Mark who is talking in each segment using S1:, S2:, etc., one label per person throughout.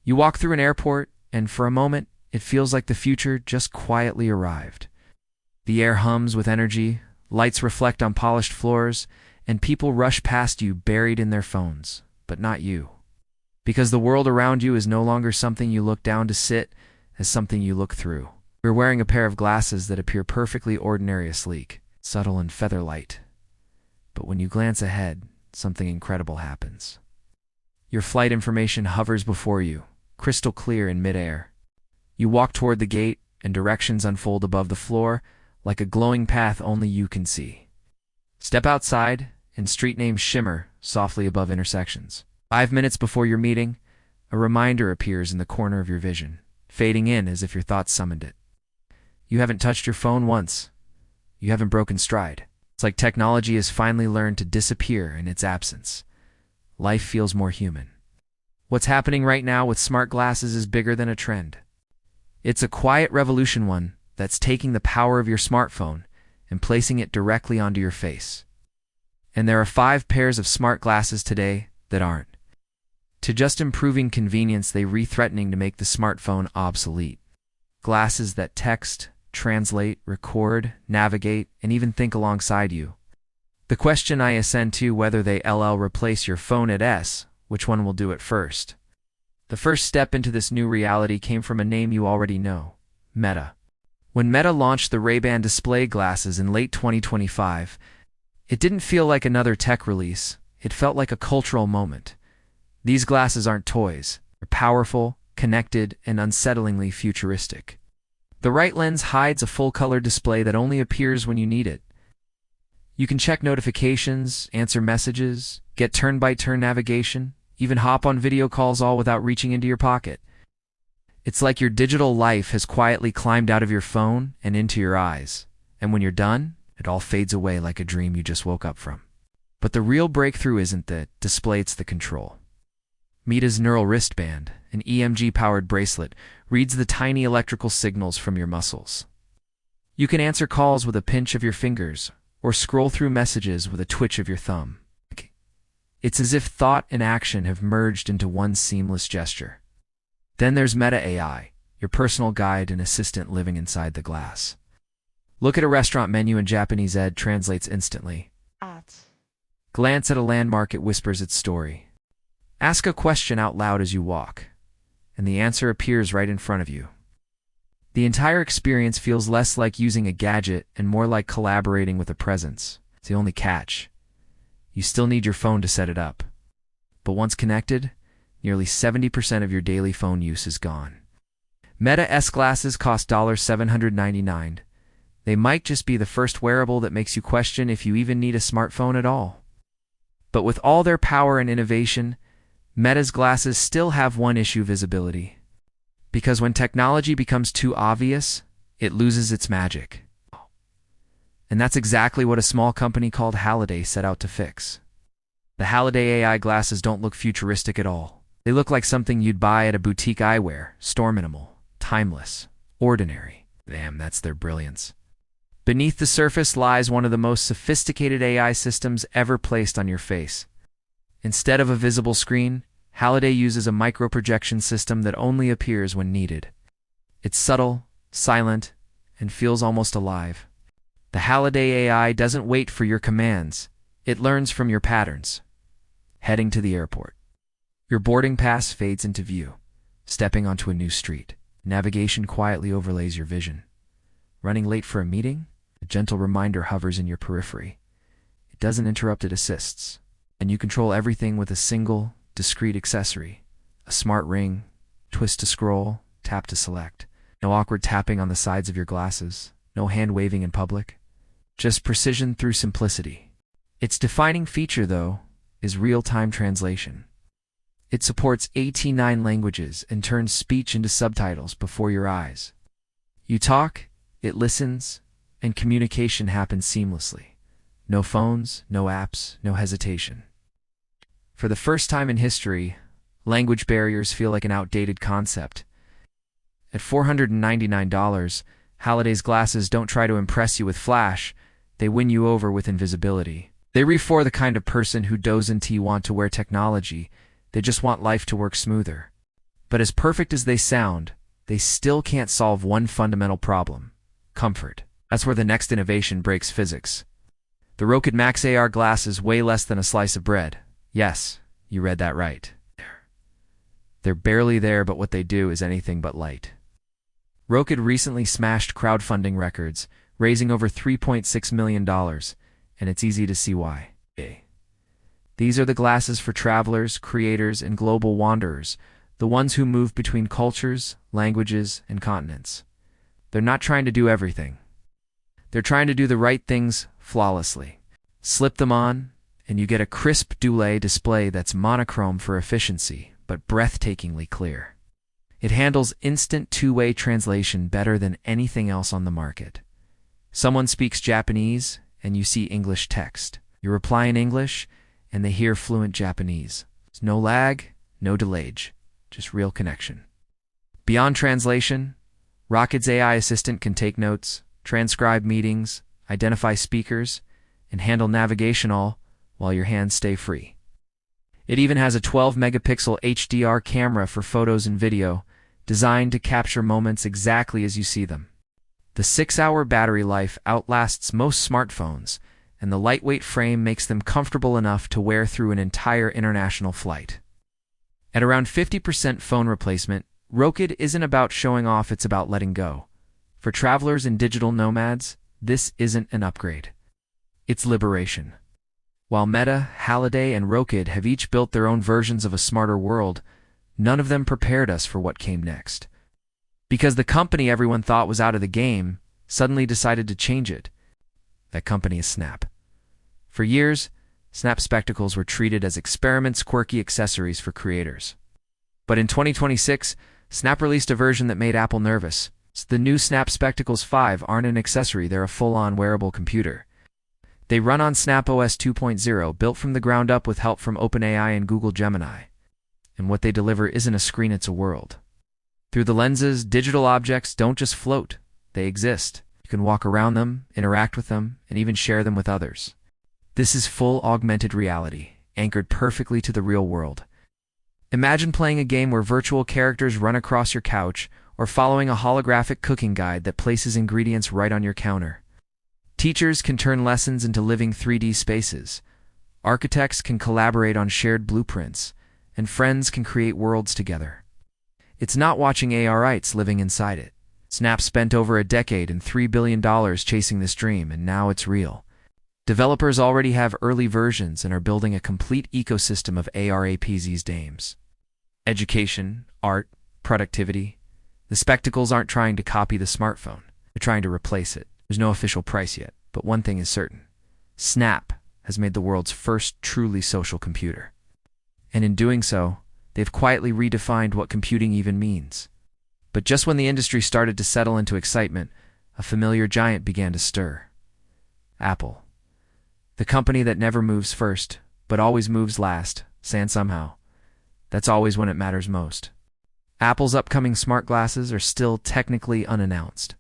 S1: You walk through an airport, and for a moment, it feels like the future just quietly arrived. The air hums with energy, lights reflect on polished floors, and people rush past you buried in their phones. But not you. Because the world around you is no longer something you look down to sit, as something you look through. You're wearing a pair of glasses that appear perfectly ordinary, sleek, subtle, and feather-light. But when you glance ahead, something incredible happens. Your flight information hovers before you, crystal clear in midair. You walk toward the gate, and directions unfold above the floor, like a glowing path only you can see. Step outside, and street names shimmer softly above intersections. 5 minutes before your meeting, a reminder appears in the corner of your vision, fading in as if your thoughts summoned it. You haven't touched your phone once. You haven't broken stride. It's like technology has finally learned to disappear in its absence. Life feels more human. What's happening right now with smart glasses is bigger than a trend. It's a quiet revolution, one that's taking the power of your smartphone and placing it directly onto your face. And there are 5 pairs of smart glasses today that aren't. To just improving convenience, they re-threatening to make the smartphone obsolete. Glasses that text, translate, record, navigate, and even think alongside you. The question I ascend to whether they replace your phone at S, which one will do it first? The first step into this new reality came from a name you already know, Meta. When Meta launched the Ray-Ban display glasses in late 2025, it didn't feel like another tech release, it felt like a cultural moment. These glasses aren't toys, they're powerful, connected, and unsettlingly futuristic. The right lens hides a full-color display that only appears when you need it. You can check notifications, answer messages, get turn-by-turn navigation, even hop on video calls all without reaching into your pocket. It's like your digital life has quietly climbed out of your phone and into your eyes, and when you're done, it all fades away like a dream you just woke up from. But the real breakthrough isn't the display, it's the control. Meta's neural wristband, an EMG-powered bracelet, reads the tiny electrical signals from your muscles. You can answer calls with a pinch of your fingers, or scroll through messages with a twitch of your thumb. It's as if thought and action have merged into one seamless gesture. Then there's Meta AI, your personal guide and assistant living inside the glass. Look at a restaurant menu and Japanese Ed translates instantly. Glance at a landmark, it whispers its story. Ask a question out loud as you walk, and the answer appears right in front of you. The entire experience feels less like using a gadget and more like collaborating with a presence. It's the only catch. You still need your phone to set it up. But once connected, nearly 70% of your daily phone use is gone. Meta S glasses cost $799. They might just be the first wearable that makes you question if you even need a smartphone at all. But with all their power and innovation, Meta's glasses still have one issue: visibility. Because when technology becomes too obvious, it loses its magic. And that's exactly what a small company called Halliday set out to fix. The Halliday AI glasses don't look futuristic at all. They look like something you'd buy at a boutique eyewear, store minimal, timeless, ordinary. Damn, that's their brilliance. Beneath the surface lies one of the most sophisticated AI systems ever placed on your face. Instead of a visible screen, Halliday uses a microprojection system that only appears when needed. It's subtle, silent, and feels almost alive. The Halliday AI doesn't wait for your commands. It learns from your patterns. Heading to the airport. Your boarding pass fades into view. Stepping onto a new street. Navigation quietly overlays your vision. Running late for a meeting? A gentle reminder hovers in your periphery. It doesn't interrupt, it assists. And you control everything with a single, discreet accessory. A smart ring, twist to scroll, tap to select. No awkward tapping on the sides of your glasses. No hand-waving in public. Just precision through simplicity. Its defining feature, though, is real-time translation. It supports 89 languages and turns speech into subtitles before your eyes. You talk, it listens, and communication happens seamlessly. No phones, no apps, no hesitation. For the first time in history, language barriers feel like an outdated concept. At $499, Halliday's glasses don't try to impress you with flash, they win you over with invisibility. They refor the kind of person who doesn't want to wear technology, they just want life to work smoother. But as perfect as they sound, they still can't solve one fundamental problem: comfort. That's where the next innovation breaks physics. The Rocket Max AR glasses weigh less than a slice of bread. Yes, you read that right. They're barely there, but what they do is anything but light. Rocket recently smashed crowdfunding records, raising over $3.6 million, and it's easy to see why. These are the glasses for travelers, creators, and global wanderers, the ones who move between cultures, languages, and continents. They're not trying to do everything. They're trying to do the right things flawlessly. Slip them on, and you get a crisp Dulé display that's monochrome for efficiency, but breathtakingly clear. It handles instant two-way translation better than anything else on the market. Someone speaks Japanese, and you see English text. You reply in English, and they hear fluent Japanese. There's no lag, no delayage, just real connection. Beyond translation, Rocket's AI assistant can take notes, transcribe meetings, identify speakers, and handle navigation all while your hands stay free. It even has a 12-megapixel HDR camera for photos and video, designed to capture moments exactly as you see them. The 6-hour battery life outlasts most smartphones, and the lightweight frame makes them comfortable enough to wear through an entire international flight. At around 50% phone replacement, Rocket isn't about showing off, it's about letting go. For travelers and digital nomads, this isn't an upgrade. It's liberation. While Meta, Halliday, and Rocket have each built their own versions of a smarter world, none of them prepared us for what came next. Because the company everyone thought was out of the game suddenly decided to change it. That company is Snap. For years, Snap spectacles were treated as experiments, quirky accessories for creators. But in 2026, Snap released a version that made Apple nervous. The new Snap Spectacles 5 aren't an accessory, they're a full-on wearable computer. They run on Snap OS 2.0, built from the ground up with help from OpenAI and Google Gemini. And what they deliver isn't a screen, it's a world. Through the lenses, digital objects don't just float, they exist. You can walk around them, interact with them, and even share them with others. This is full augmented reality, anchored perfectly to the real world. Imagine playing a game where virtual characters run across your couch, or following a holographic cooking guide that places ingredients right on your counter. Teachers can turn lessons into living 3D spaces. Architects can collaborate on shared blueprints, and friends can create worlds together. It's not watching ARites living inside it. Snap spent over a decade and $3 billion chasing this dream, and now it's real. Developers already have early versions and are building a complete ecosystem of AR APZ's dames. Education, art, productivity. The spectacles aren't trying to copy the smartphone. They're trying to replace it. There's no official price yet, but one thing is certain. Snap has made the world's first truly social computer. And in doing so, they've quietly redefined what computing even means. But just when the industry started to settle into excitement, a familiar giant began to stir. Apple. The company that never moves first, but always moves last, and somehow, that's always when it matters most. Apple's upcoming smart glasses are still technically unannounced.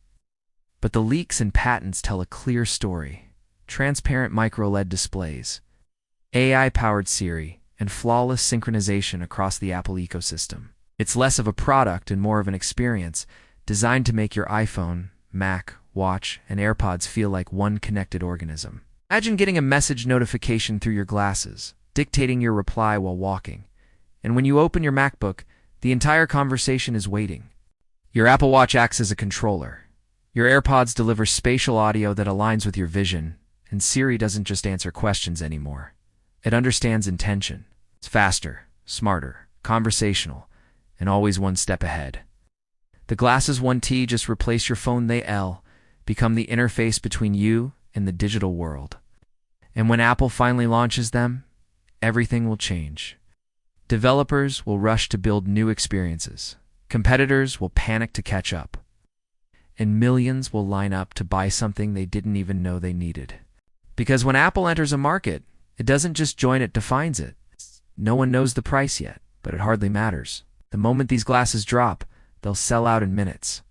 S1: But the leaks and patents tell a clear story. Transparent micro-LED displays, AI-powered Siri, and flawless synchronization across the Apple ecosystem. It's less of a product and more of an experience, designed to make your iPhone, Mac, Watch, and AirPods feel like one connected organism. Imagine getting a message notification through your glasses, dictating your reply while walking. And when you open your MacBook, the entire conversation is waiting. Your Apple Watch acts as a controller. Your AirPods deliver spatial audio that aligns with your vision, and Siri doesn't just answer questions anymore. It understands intention. It's faster, smarter, conversational, and always one step ahead. The Glasses 1T just replace your phone, they become the interface between you and the digital world. And when Apple finally launches them, everything will change. Developers will rush to build new experiences. Competitors will panic to catch up. And millions will line up to buy something they didn't even know they needed. Because when Apple enters a market, it doesn't just join, it defines it. No one knows the price yet, but it hardly matters. The moment these glasses drop, they'll sell out in minutes.